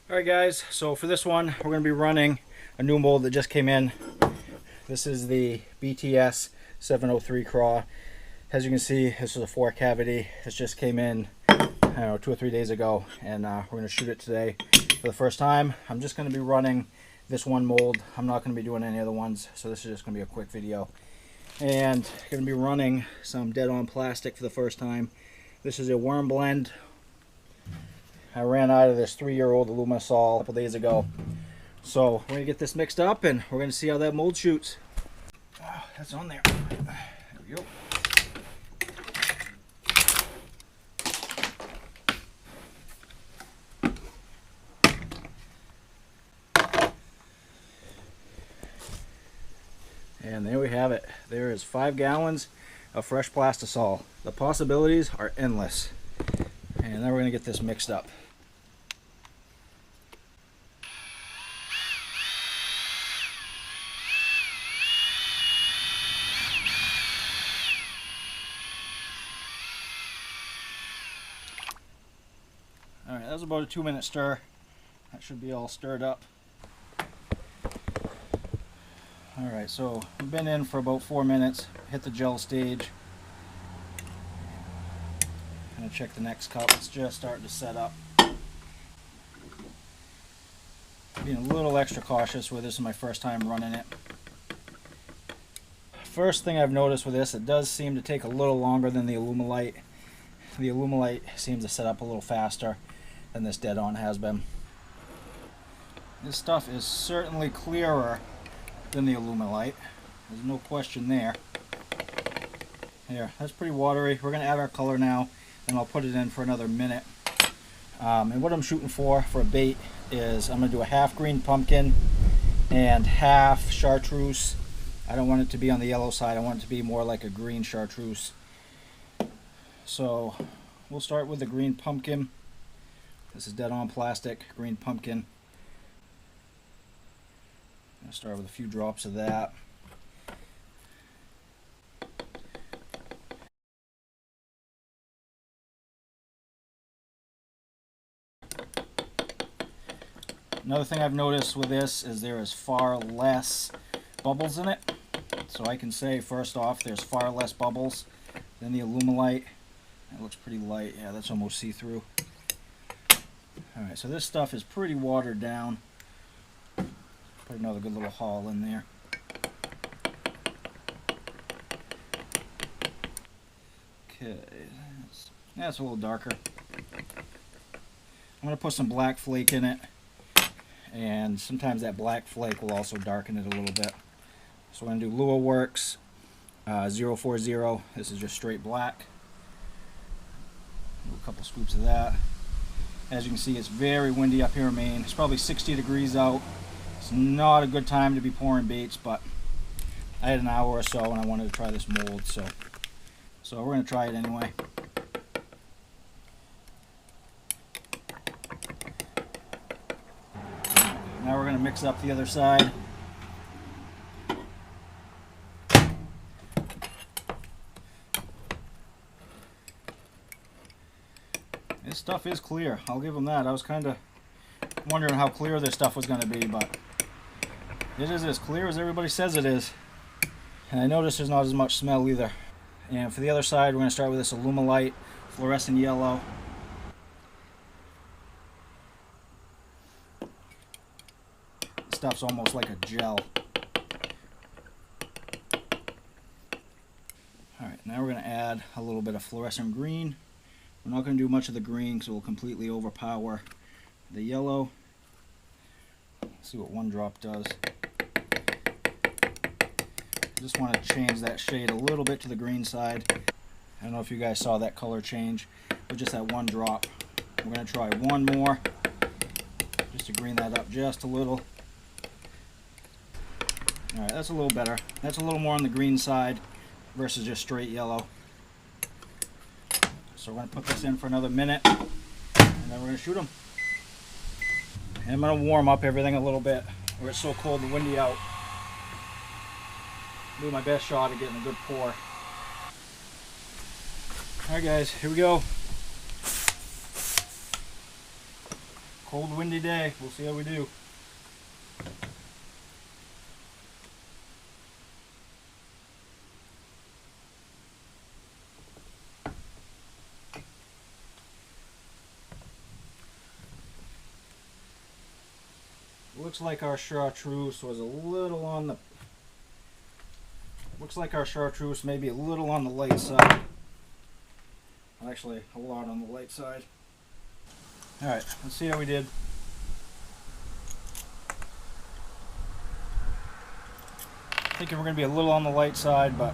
Alright guys, so for this one we're going to be running a new mold that just came in. This is the BTS 703 Craw. As you can see, this is a 4 cavity. This just came in, I don't know, 2 or 3 days ago, and we're going to shoot it today for the first time. I'm just going to be running this one mold. I'm not going to be doing any other ones, so this is just going to be a quick video. And going to be running some dead-on plastic for the first time. This is a worm blend. I ran out of this 3-year-old Plastisol a couple days ago. So we're going to get this mixed up and we're going to see how that mold shoots. Oh, that's on there. There we go. And there we have it. There is 5 gallons of fresh Plastisol. The possibilities are endless. And now we're going to get this mixed up. Alright, that was about a 2-minute stir. That should be all stirred up. Alright, so we've been in for about 4 minutes. Hit the gel stage. Gonna check the next cup. It's just starting to set up. Being a little extra cautious with this is my first time running it. First thing I've noticed with this, it does seem to take a little longer than the Laminate. The Laminate seems to set up a little faster than this dead-on has been. This stuff is certainly clearer than the Laminate. There's no question there. Here, that's pretty watery. We're going to add our color now, and I'll put it in for another minute. And what I'm shooting for a bait is I'm going to do a half green pumpkin and half chartreuse. I don't want it to be on the yellow side. I want it to be more like a green chartreuse. So we'll start with the green pumpkin. This is dead-on plastic, green pumpkin. I'm going to start with a few drops of that. Another thing I've noticed with this is there is far less bubbles in it. So I can say first off there's far less bubbles than the Laminate. It looks pretty light. Yeah, that's almost see-through. Alright, so this stuff is pretty watered down. Put another good little haul in there. Okay, that's a little darker. I'm going to put some black flake in it. And sometimes that black flake will also darken it a little bit. So we're going to do Lua Works 040. This is just straight black. Do a couple scoops of that. As you can see, it's very windy up here in Maine. It's probably 60 degrees out. It's not a good time to be pouring baits, but I had an hour or so and I wanted to try this mold, so we're going to try it anyway. Now we're going to mix up the other side. This stuff is clear. I'll give them that. I was kind of wondering how clear this stuff was going to be, but it is as clear as everybody says it is. And I notice there's not as much smell either. And for the other side, we're going to start with this Laminate fluorescent yellow. This stuff's almost like a gel. Alright, now we're going to add a little bit of fluorescent green. We're not going to do much of the green because it will completely overpower the yellow. Let's see what one drop does. Just want to change that shade a little bit to the green side. I don't know if you guys saw that color change, but just that one drop. We're going to try one more just to green that up just a little. Alright, that's a little better. That's a little more on the green side versus just straight yellow. So we're going to put this in for another minute and then we're going to shoot them. And I'm going to warm up everything a little bit where it's so cold and windy out. Do my best shot at getting a good pour. Alright guys, here we go. cold, windy day. We'll see how we do. Looks like our Chartreuse was a little on the... Looks like our Chartreuse may be a little on the light side. Actually, a lot on the light side. Alright, let's see how we did. Thinking we're going to be a little on the light side, but...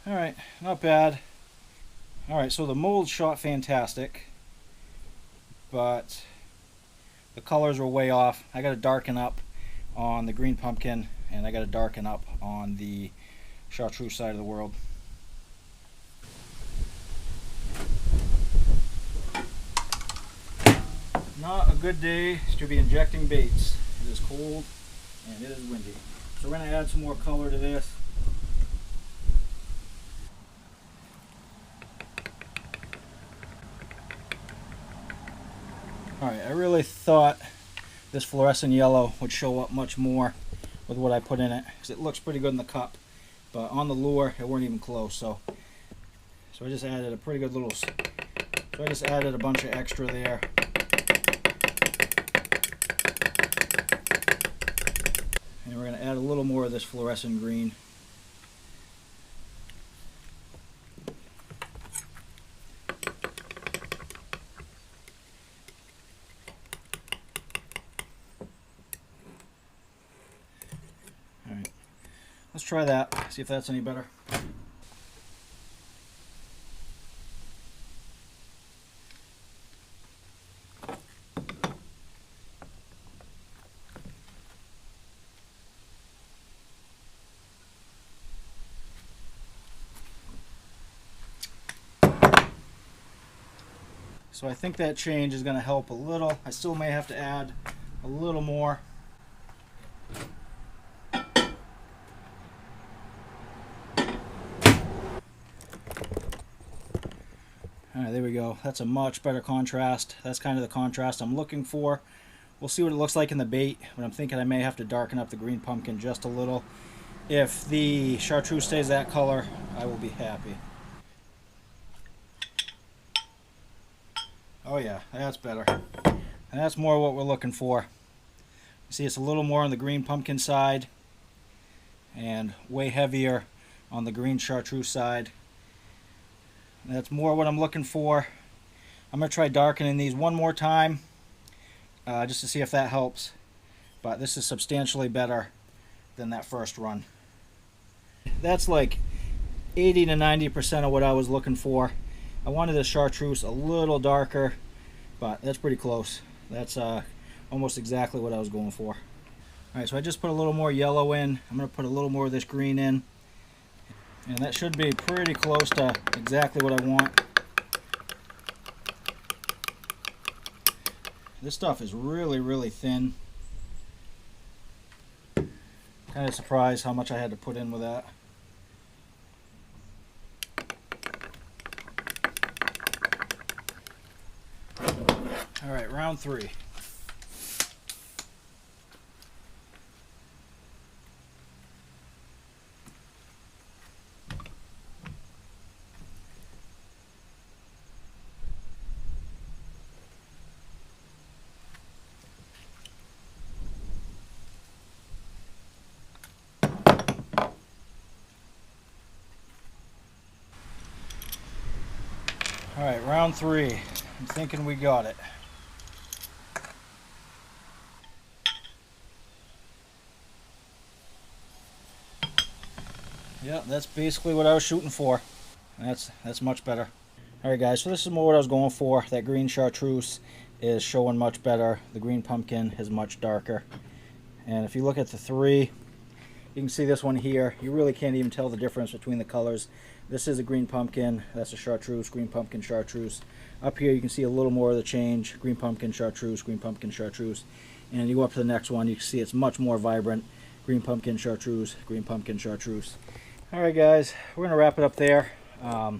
Alright, not bad. Alright, so the mold shot fantastic, but the colors were way off. I got to darken up on the green pumpkin, and I got to darken up on the Chartreuse side of the world. Not a good day to be injecting baits. It is cold and it is windy. So we're going to add some more color to this. Alright, I really thought this fluorescent yellow would show up much more with what I put in it, because it looks pretty good in the cup, but on the lure it weren't even close. So I just added a pretty good little, so I just added a bunch of extra there. And we're going to add a little more of this fluorescent green. Let's try that, see if that's any better. So I think that change is going to help a little. I still may have to add a little more. Alright, there we go. That's a much better contrast. That's kind of the contrast I'm looking for. We'll see what it looks like in the bait, but I'm thinking I may have to darken up the green pumpkin just a little. If the Chartreuse stays that color, I will be happy. Oh yeah, that's better. And that's more what we're looking for. You see, it's a little more on the green pumpkin side and way heavier on the green Chartreuse side. That's more what I'm looking for. I'm going to try darkening these one more time just to see if that helps. But this is substantially better than that first run. That's like 80 to 90% of what I was looking for. I wanted the Chartreuse a little darker, but that's pretty close. That's almost exactly what I was going for. Alright, so I just put a little more yellow in. I'm going to put a little more of this green in. And that should be pretty close to exactly what I want. This stuff is really, really thin. Kind of surprised how much I had to put in with that. Alright, round 3. Alright, round 3. I'm thinking we got it. Yeah, that's basically what I was shooting for. That's much better. Alright guys, so this is more what I was going for. That green Chartreuse is showing much better. The green pumpkin is much darker. And if you look at the 3, you can see this one here. You really can't even tell the difference between the colors. This is a green pumpkin, that's a Chartreuse, green pumpkin, Chartreuse. Up here you can see a little more of the change. Green pumpkin, Chartreuse, green pumpkin, Chartreuse. And you go up to the next one, you can see it's much more vibrant. Green pumpkin, Chartreuse, green pumpkin, Chartreuse. Alright guys, we're going to wrap it up there. I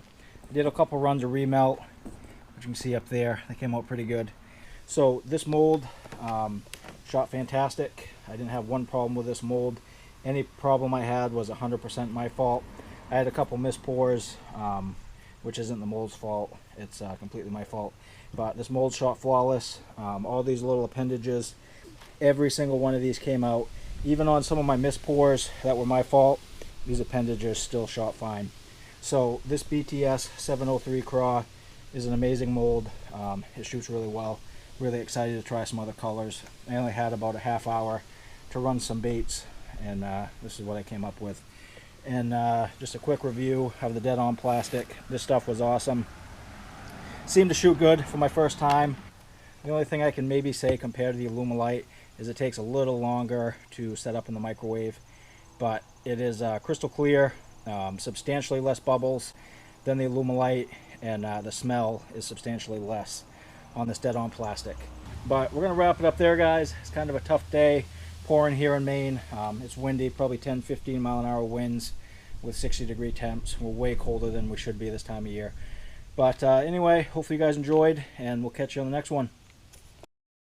did a couple runs of remelt, which you can see up there. They came out pretty good. So this mold shot fantastic. I didn't have one problem with this mold. Any problem I had was 100% my fault. I had a couple missed pours, which isn't the mold's fault. It's completely my fault. But this mold shot flawless. All these little appendages, every single one of these came out. Even on some of my missed pours that were my fault, these appendages still shot fine. So this BTS 703 Craw is an amazing mold. It shoots really well. Really excited to try some other colors. I only had about a half hour to run some baits, and this is what I came up with. And just a quick review of the dead-on plastic. This stuff was awesome. Seemed to shoot good for my first time. The only thing I can maybe say compared to the Laminate is it takes a little longer to set up in the microwave, but it is crystal clear, substantially less bubbles than the Laminate, and the smell is substantially less on this dead-on plastic. But we're gonna wrap it up there, guys. It's kind of a tough day pouring here in Maine. It's windy, probably 10-15 mile an hour winds with 60-degree temps. We're way colder than we should be this time of year. But anyway, hopefully you guys enjoyed, and we'll catch you on the next one.